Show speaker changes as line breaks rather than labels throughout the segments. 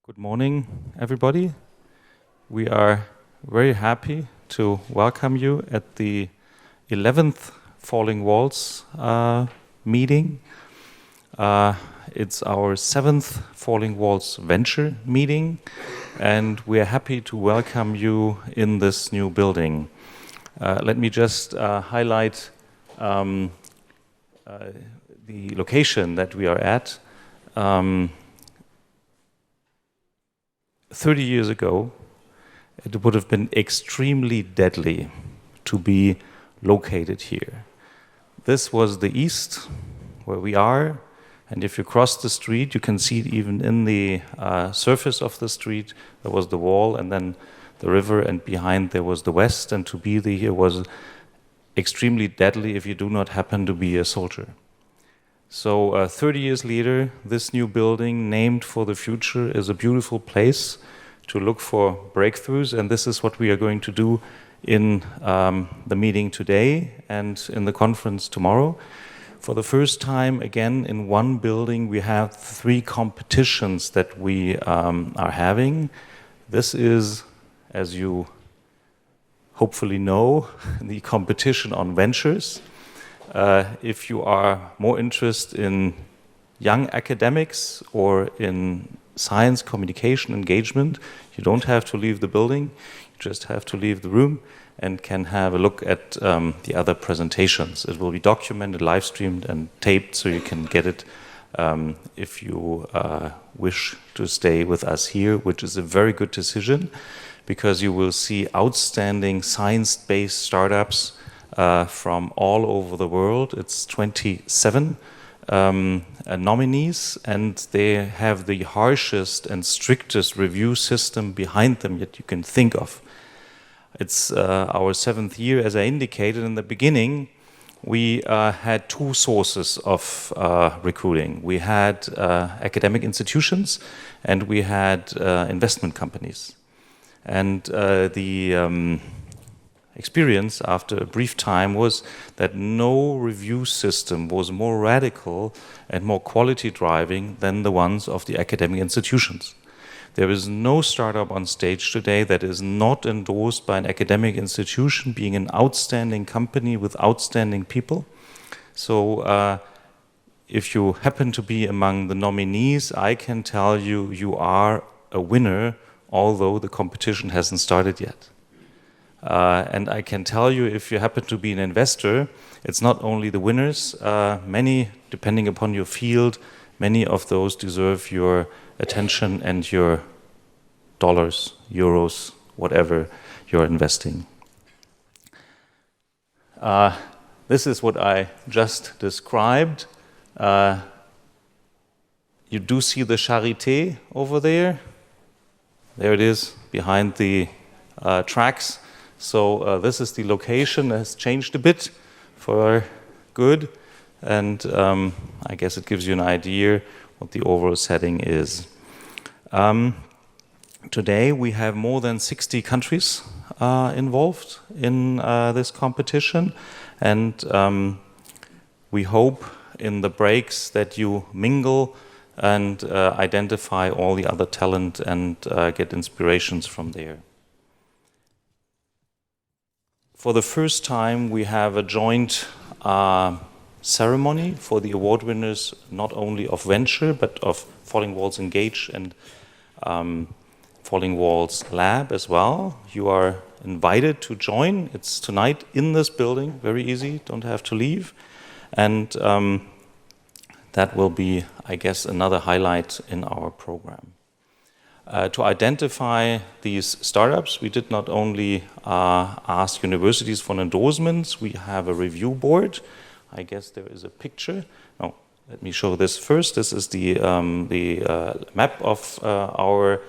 Good morning, everybody. We are very happy to welcome you at the 11th Falling Walls meeting. It's our 7th Falling Walls venture meeting, and we are happy to welcome you in this new building. Let me just highlight the location that we are at. 30 years ago, it would have been extremely deadly to be located here. This was the east, where we are, and if you cross the street, you can see it even in the surface of the street. There was the wall, and then the river, and behind there was the west, and to be here was extremely deadly if you do not happen to be a soldier. So 30 years later, this new building, named for the future, is a beautiful place to look for breakthroughs, and this is what we are going to do in the meeting today and in the conference tomorrow. For the first time, again, in one building, we have 3 competitions that we are having. This is, as you hopefully know, the competition on ventures. If you are more interested in young academics or in science communication engagement, you don't have to leave the building, you just have to leave the room and can have a look at the other presentations. It will be documented, live streamed and taped, so you can get it if you wish to stay with us here, which is a very good decision because you will see outstanding science-based startups from all over the world. It's 27 nominees, and they have the harshest and strictest review system behind them that you can think of. It's our 7th year, as I indicated in the beginning. We had 2 sources of recruiting. We had academic institutions, and we had investment companies. And the experience after a brief time was that no review system was more radical and more quality driving than the ones of the academic institutions. There is no startup on stage today that is not endorsed by an academic institution, being an outstanding company with outstanding people. So if you happen to be among the nominees, I can tell you, you are a winner, although the competition hasn't started yet. And I can tell you, if you happen to be an investor, it's not only the winners. Many, depending upon your field, many of those deserve your attention and your dollars, euros, whatever you're investing. This is what I just described. You do see the Charité over there. There it is, behind the tracks. So this is the location. It has changed a bit for good, and I guess it gives you an idea what the overall setting is. Today we have more than 60 countries involved in this competition, and we hope in the breaks that you mingle and identify all the other talent and get inspirations from there. For the first time, we have a joint ceremony for the award winners, not only of Venture, but of Falling Walls Engage and Falling Walls Lab as well. You are invited to join. It's tonight in this building, very easy, don't have to leave. And that will be, I guess, another highlight in our program. To identify these startups, we did not only ask universities for endorsements, we have a review board. I guess there is a picture. No, let me show this first. This is the map of our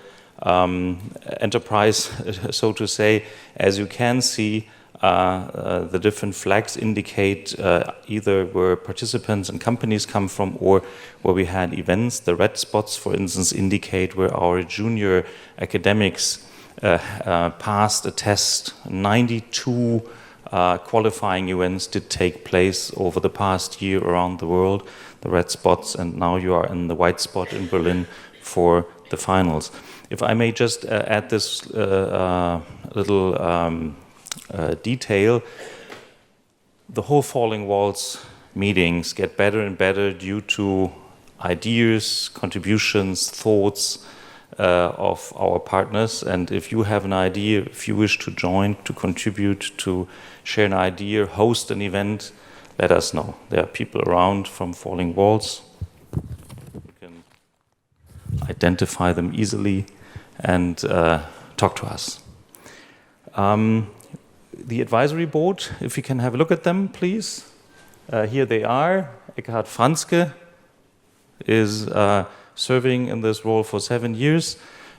enterprise, so to say. As you can see, the different flags indicate either where participants and companies come from or where we had events. The red spots, for instance, indicate where our junior academics passed a test. 92 qualifying events did take place over the past year around the world, the red spots, and now you are in the white spot in Berlin for the finals. If I may just add this little detail, the whole Falling Walls meetings get better and better due to ideas, contributions, thoughts of our partners. And if you have an idea, if you wish to join, to contribute, to share an idea, host an event, let us know. There are people around from Falling Walls. You can identify them easily and talk to us. The advisory board, if you can have a look at them, please. Here they are. Eckhard Franzke is serving in this role for 7 years,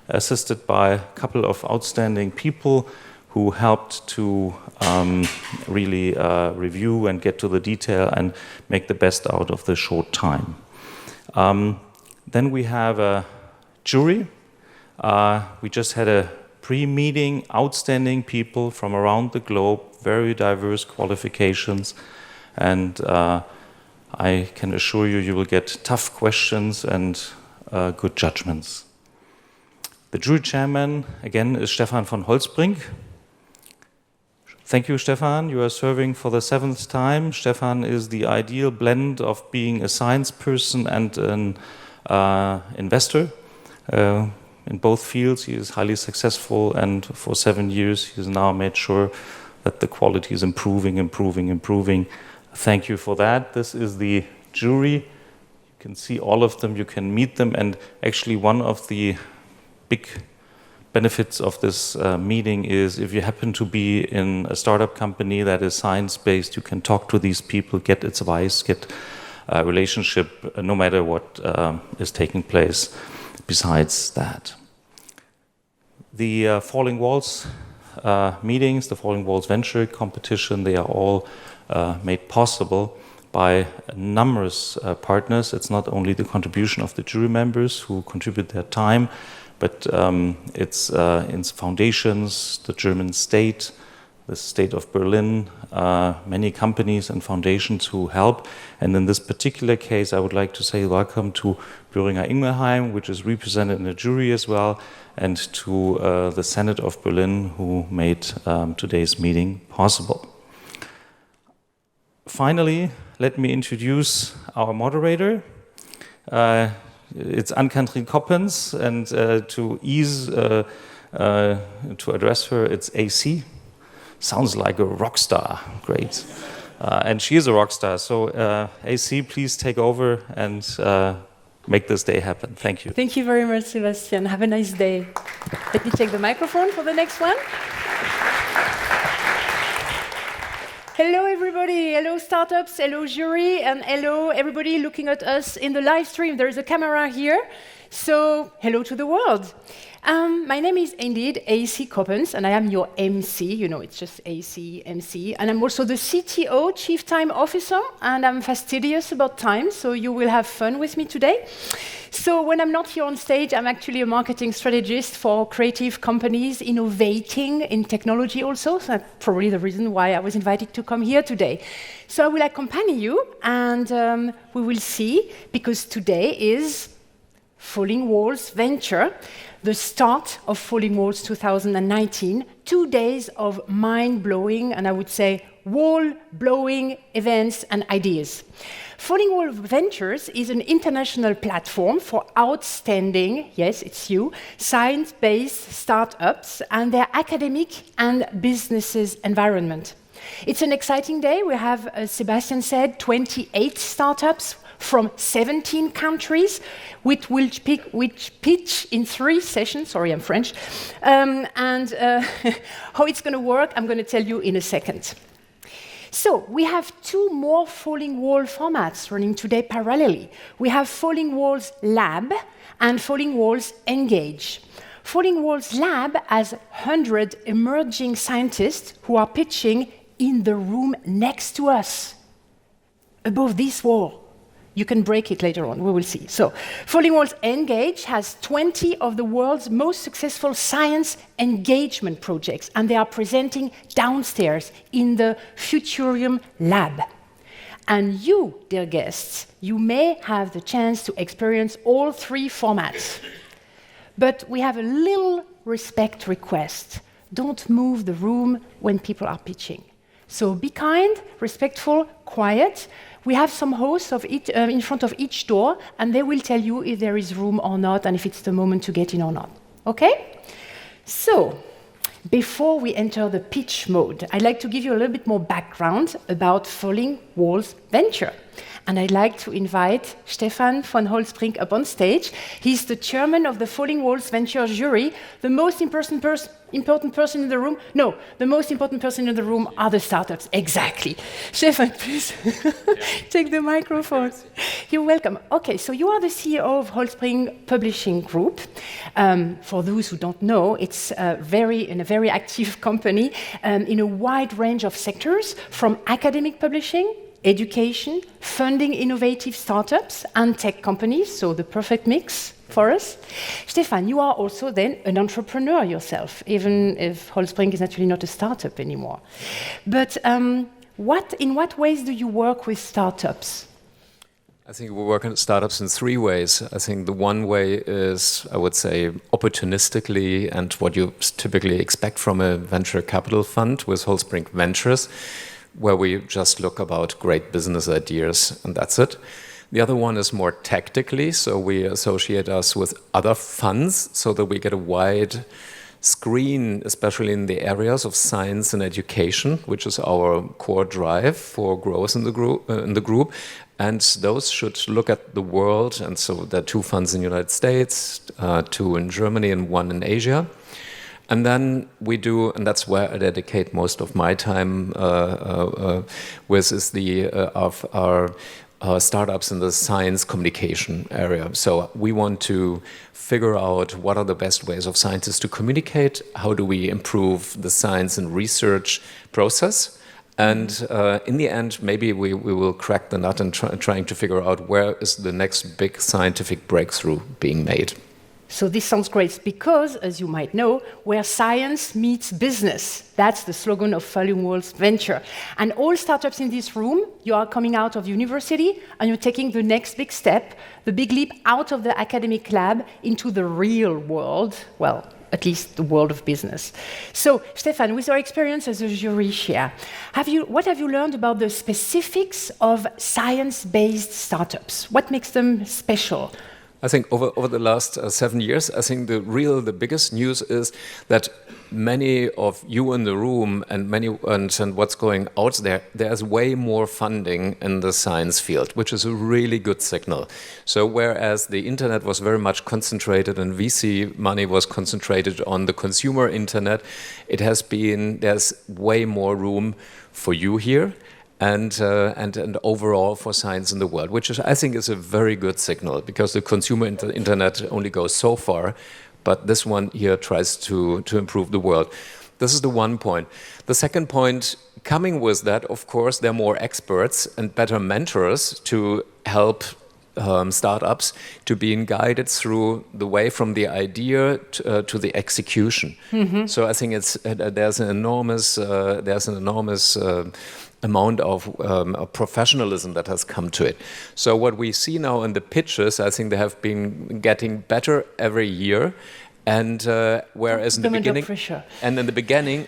assisted by a couple of outstanding people who helped to really review and get to the detail and make the best out of the short time. Then we have a jury. We just had a pre-meeting, outstanding people from around the globe, very diverse qualifications, and I can assure you, you will get tough questions and good judgments. The jury chairman, again, is Stefan von Holtzbrinck. Thank you, Stefan. You are serving for the 7th time. Stefan is the ideal blend of being a science person and an investor. In both fields, he is highly successful, and for 7 years, he has now made sure that the quality is improving. Thank you for that. This is the jury. You can see all of them, you can meet them, and actually one of the big benefits of this meeting is if you happen to be in a startup company that is science-based, you can talk to these people, get advice, get a relationship, no matter what is taking place besides that. The Falling Walls meetings, the Falling Walls Venture competition, they are all made possible by numerous partners. It's not only the contribution of the jury members who contribute their time, but it's foundations, the German state, the state of Berlin, many companies and foundations who help. And in this particular case, I would like to say welcome to Böhringer Ingelheim, which is represented in the jury as well, and to the Senate of Berlin, who made today's meeting possible. Finally, let me introduce our moderator. It's Anne-Kathrin Coppens, and to ease to address her, it's AC. Sounds like a rock star, great. And she is a rock star, so AC, please take over and make this day happen. Thank you.
Thank you very much, Sebastian. Have a nice day. Let me take the microphone for the next one. Hello, everybody. Hello, startups. Hello, jury. And hello, everybody looking at us in the live stream. There is a camera here. So, hello to the world. My name is indeed AC Coppens, and I am your MC. You know, it's just AC, MC. And I'm also the CTO, Chief Time Officer, and I'm fastidious about time, so you will have fun with me today. So when I'm not here on stage, I'm actually a marketing strategist for creative companies innovating in technology also. So that's probably the reason why I was invited to come here today. So I will accompany you, and we will see, because today is Falling Walls Venture, the start of Falling Walls 2019, 2 days of mind-blowing, and I would say wall-blowing events and ideas. Falling Walls Ventures is an international platform for outstanding, yes, it's you, science-based startups and their academic and businesses environment. It's an exciting day. We have, as Sebastian said, 28 startups from 17 countries, which pitch in 3 sessions. Sorry, I'm French. How it's going to work, I'm going to tell you in a second. So we have 2 more Falling Wall formats running today parallelly. We have Falling Walls Lab and Falling Walls Engage. Falling Walls Lab has 100 emerging scientists who are pitching in the room next to us, above this wall. You can break it later on, we will see. So, Falling Walls Engage has 20 of the world's most successful science engagement projects, and they are presenting downstairs in the Futurium Lab. And you, dear guests, you may have the chance to experience all 3 formats. But we have a little respect request. Don't move the room when people are pitching. So be kind, respectful, quiet. We have some hosts in front of each door, and they will tell you if there is room or not, and if it's the moment to get in or not. Okay? So, before we enter the pitch mode, I'd like to give you a little bit more background about Falling Walls Venture. And I'd like to invite Stefan von Holtzbrinck up on stage. He's the chairman of the Falling Walls Venture jury, the most important person in the room. No, the most important person in the room are the startups. Exactly. Stefan, please take the microphone. You're welcome. Okay, so you are the CEO of Holtzbrinck Publishing Group. For those who don't know, it's a very active company in a wide range of sectors, from academic publishing, education, funding innovative startups and tech companies, so the perfect mix for us. Stefan, you are also then an entrepreneur yourself, even if Holtzbrinck is actually not a startup anymore. But in what ways do you work with startups?
I think we work on startups in three ways. I think the one way is, I would say, opportunistically and what you typically expect from a venture capital fund with Holtzbrinck Ventures, where we just look about great business ideas and that's it. The other one is more tactically, so we associate us with other funds so that we get a wide screen, especially in the areas of science and education, which is our core drive for growth in the group. And those should look at the world, and so there are 2 funds in the United States, 2 in Germany and 1 in Asia. And then we do, and that's where I dedicate most of my time with, is of our startups in the science communication area. So we want to figure out what are the best ways of scientists to communicate, how do we improve the science and research process, and in the end, maybe we will crack the nut and trying to figure out where is the next big scientific breakthrough being made.
So this sounds great because, as you might know, where science meets business. That's the slogan of Falling Walls Venture. And all startups in this room, you are coming out of university and you're taking the next big step, the big leap out of the academic lab into the real world, well, at least the world of business. So, Stefan, with your experience as a jury chair, what have you learned about the specifics of science-based startups? What makes them special?
I think over the last 7 years, I think the biggest news is that many of you in the room and what's going out there's way more funding in the science field, which is a really good signal. So whereas the internet was very much concentrated and VC money was concentrated on the consumer internet, there's way more room for you here. And overall for science in the world, which I think is a very good signal, because the consumer internet only goes so far, but this one here tries to improve the world. This is the one point. The second point, coming with that, of course, there are more experts and better mentors to help startups to being guided through the way from the idea to the execution. Mm-hmm. So I think there's an enormous amount of professionalism that has come to it. So what we see now in the pitches, I think they have been getting better every year. And whereas in the beginning,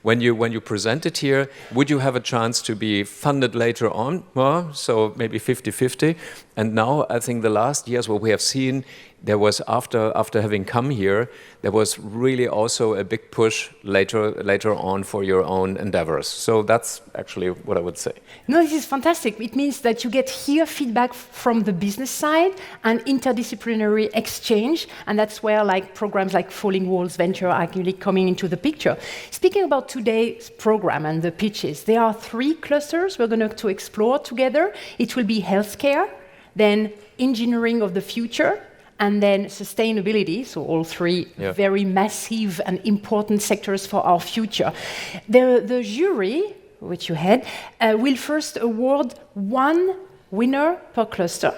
when you present it here, would you have a chance to be funded later on? Well, so maybe 50-50. And now I think the last years, what we have seen, there was after having come here, there was really also a big push later on for your own endeavors. So that's actually what I would say.
No, this is fantastic. It means that you get here feedback from the business side and interdisciplinary exchange, and that's where programs like Falling Walls Venture are actually coming into the picture. Speaking about today's program and the pitches, there are 3 clusters we're going to explore together. It will be healthcare, then engineering of the future, and then sustainability, so all 3 very massive and important sectors for our future. The jury, which you had, will first award 1 winner per cluster,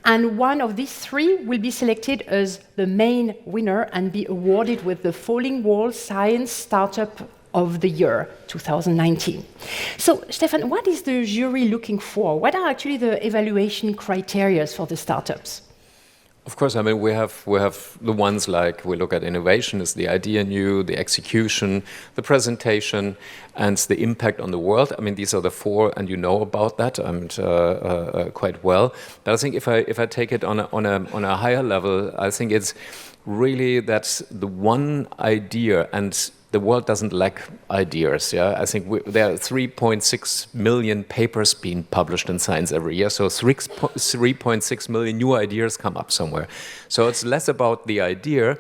and one of these 3 will be selected as the main winner and be awarded with the Falling Walls Science Startup of the Year 2019. So, Stefan, what is the jury looking for? What are actually the evaluation criteria for the startups?
Of course, I mean, we have the ones like we look at innovation is the idea new, the execution, the presentation, and the impact on the world. I mean, these are the four, and you know about that quite well. But I think if I take it on a higher level, I think it's really that the one idea, and the world doesn't lack ideas. Yeah, I think there are 3.6 million papers being published in science every year. So 3.6 million new ideas come up somewhere. So it's less about the idea;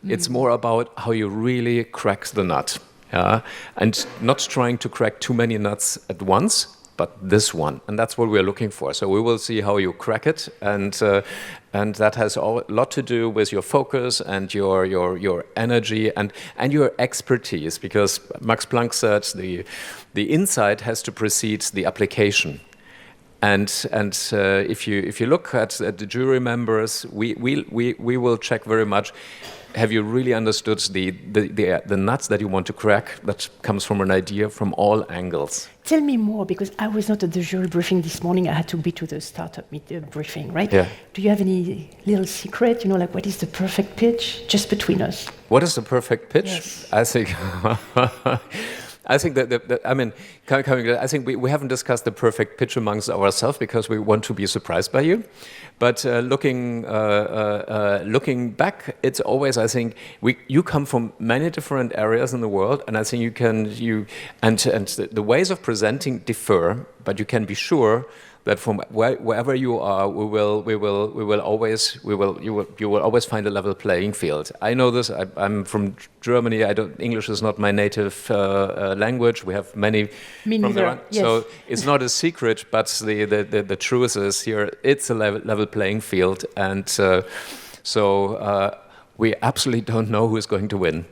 it's more about how you really crack the nut. Yeah, and not trying to crack too many nuts at once, but this one, and that's what we're looking for. So we will see how you crack it, and that has a lot to do with your focus and your energy and your expertise, because Max Planck said the insight has to precede the application. And if you look at the jury members, we will check very much. Have you really understood the nuts that you want to crack that comes from an idea from all angles?
Tell me more, because I was not at the jury briefing this morning. I had to be to the startup briefing, right?
Yeah.
Do you have any little secret, like what is the perfect pitch, just between us?
What is the perfect pitch?
Yes.
I think I think we haven't discussed the perfect pitch amongst ourselves because we want to be surprised by you. But looking back, it's always, I think, you come from many different areas in the world, and I think the ways of presenting differ, but you can be sure that from wherever you are, you will always find a level playing field. I know this. I'm from Germany. English is not my native language. We have many.
Me neither. Yes.
So it's not a secret, but the truth is here it's a level playing field, and so we absolutely don't know who is going to win.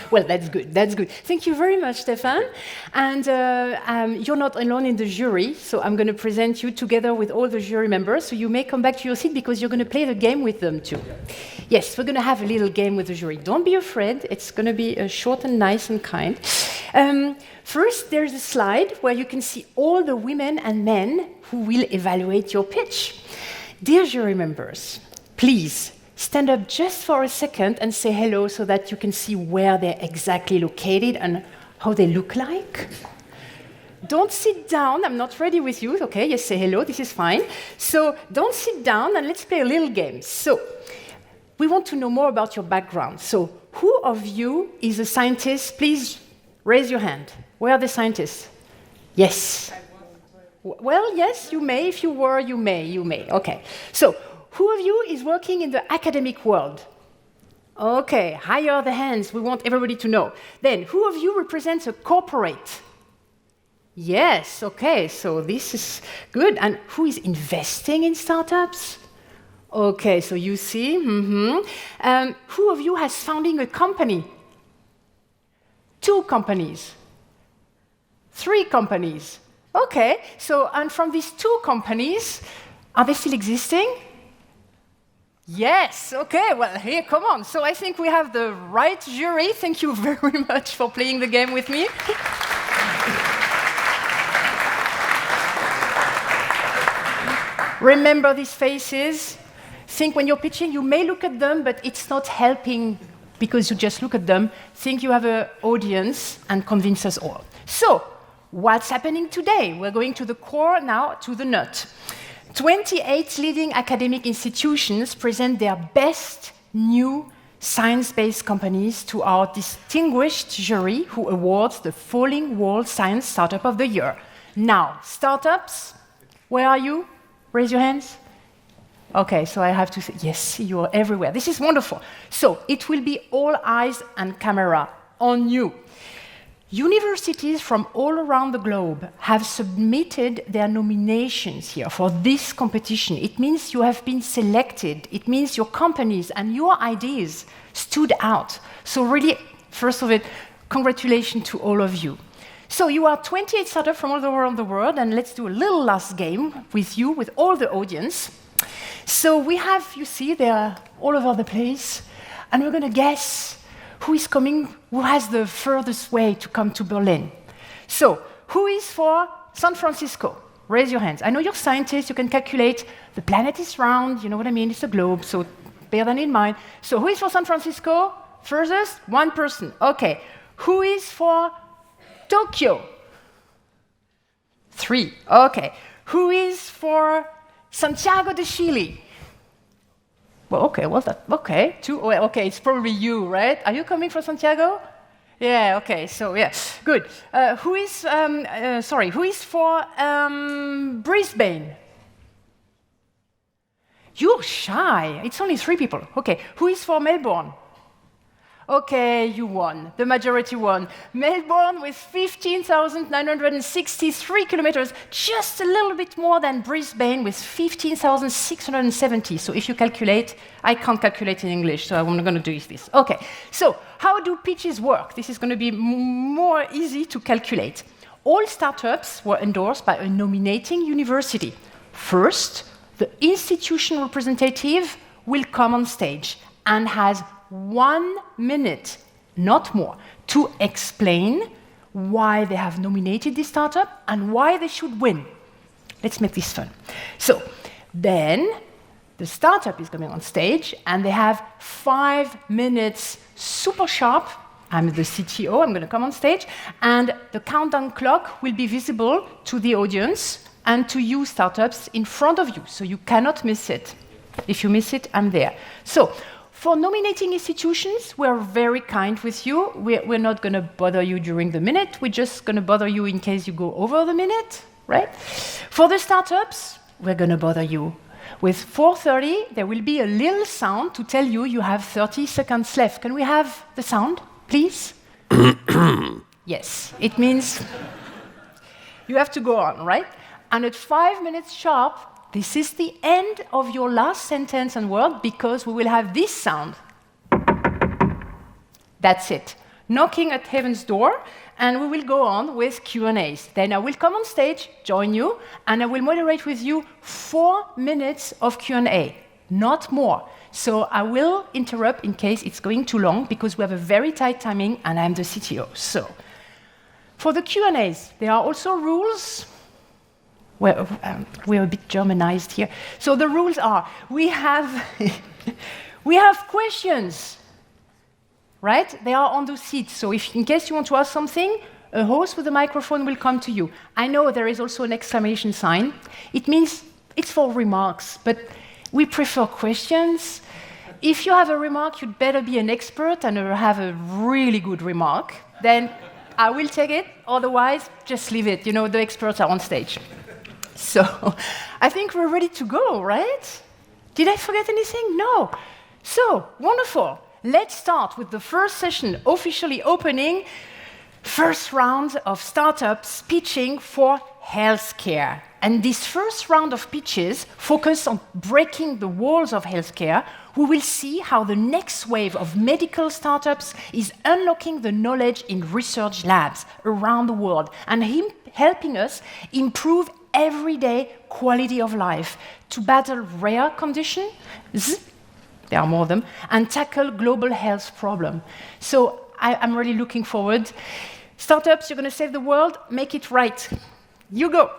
Well, that's good. That's good. Thank you very much, Stefan. And you're not alone in the jury, so I'm going to present you together with all the jury members. So you may come back to your seat because you're going to play the game with them too. Yes, we're going to have a little game with the jury. Don't be afraid. It's going to be short and nice and kind. First, there's a slide where you can see all the women and men who will evaluate your pitch. Dear jury members, please stand up just for a second and say hello so that you can see where they're exactly located and how they look like. Don't sit down. I'm not ready with you. Okay, yes, say hello. This is fine. So don't sit down and let's play a little game. So we want to know more about your background. So who of you is a scientist? Please raise your hand. Where are the scientists? Yes. Well, yes, you may. If you were, you may. Okay. So who of you is working in the academic world? Okay, higher the hands. We want everybody to know. Then, who of you represents a corporate? Yes, okay, so this is good. And who is investing in startups? Okay, so you see. Who of you has founding a company? 2 companies. 3 companies. Okay, so, and from these 2 companies, are they still existing? Yes, okay, well, here, come on. So I think we have the right jury. Thank you very much for playing the game with me. Remember these faces. Think when you're pitching, you may look at them, but it's not helping because you just look at them. Think you have an audience and convince us all. So, what's happening today? We're going to the core now, to the nut. 28 leading academic institutions present their best new science-based companies to our distinguished jury who awards the Falling Wall Science Startup of the Year. Now, startups, where are you? Raise your hands. Okay, so I have to say, yes, you are everywhere. This is wonderful. So it will be all eyes and camera on you. Universities from all around the globe have submitted their nominations here for this competition. It means you have been selected. It means your companies and your ideas stood out. So really, first of it, congratulations to all of you. So you are 28 startups from all around the world, and let's do a little last game with you, with all the audience. So we have, you see, they're all over the place, and we're going to guess who is coming, who has the furthest way to come to Berlin. So, who is for San Francisco? Raise your hands. I know you're scientists, you can calculate. The planet is round, you know what I mean? It's a globe, so bear that in mind. So who is for San Francisco? Furthest? One person. Okay. Who is for Tokyo? 3. Okay. Who is for Santiago de Chile? Well, okay. 2. Well, okay, it's probably you, right? Are you coming from Santiago? Yeah, okay, so yeah, good. Who is for Brisbane? You're shy. It's only 3 people. Okay, who is for Melbourne? Okay, you won. The majority won. Melbourne with 15,963 kilometers, just a little bit more than Brisbane with 15,670. So if you calculate, I can't calculate in English, so I'm not going to do this. Okay, so how do pitches work? This is going to be more easy to calculate. All startups were endorsed by a nominating university. First, the institution representative will come on stage and has 1 minute, not more, to explain why they have nominated this startup and why they should win. Let's make this fun. So then the startup is coming on stage and they have 5 minutes super sharp. I'm the CTO, I'm going to come on stage, and the countdown clock will be visible to the audience and to you startups in front of you, so you cannot miss it. If you miss it, I'm there. So for nominating institutions, we're very kind with you. We're not going to bother you during the minute. We're just going to bother you in case you go over the minute, right? For the startups, we're going to bother you. With 4:30, there will be a little sound to tell you you have 30 seconds left. Can we have the sound, please? Yes, it means you have to go on, right? And at 5 minutes sharp, this is the end of your last sentence and word, because we will have this sound. That's it. Knocking at heaven's door, and we will go on with Q&As. Then I will come on stage, join you, and I will moderate with you 4 minutes of Q&A, not more. So I will interrupt in case it's going too long, because we have a very tight timing, and I'm the CTO. So for the Q&As, there are also rules. Well, we're a bit Germanized here. So the rules are, we have questions, right? They are on the seats. So if, in case you want to ask something, a host with a microphone will come to you. I know there is also an exclamation sign. It means it's for remarks, but we prefer questions. If you have a remark, you'd better be an expert and have a really good remark. Then I will take it. Otherwise, just leave it. You know, the experts are on stage. So I think we're ready to go, right? Did I forget anything? No. So, wonderful. Let's start with the first session, officially opening, first round of startups pitching for healthcare. And this first round of pitches focus on breaking the walls of healthcare. We will see how the next wave of medical startups is unlocking the knowledge in research labs around the world and helping us improve everyday quality of life to battle rare conditions, there are more of them, and tackle global health problems. So I'm really looking forward. Startups, you're going to save the world, make it right. You go.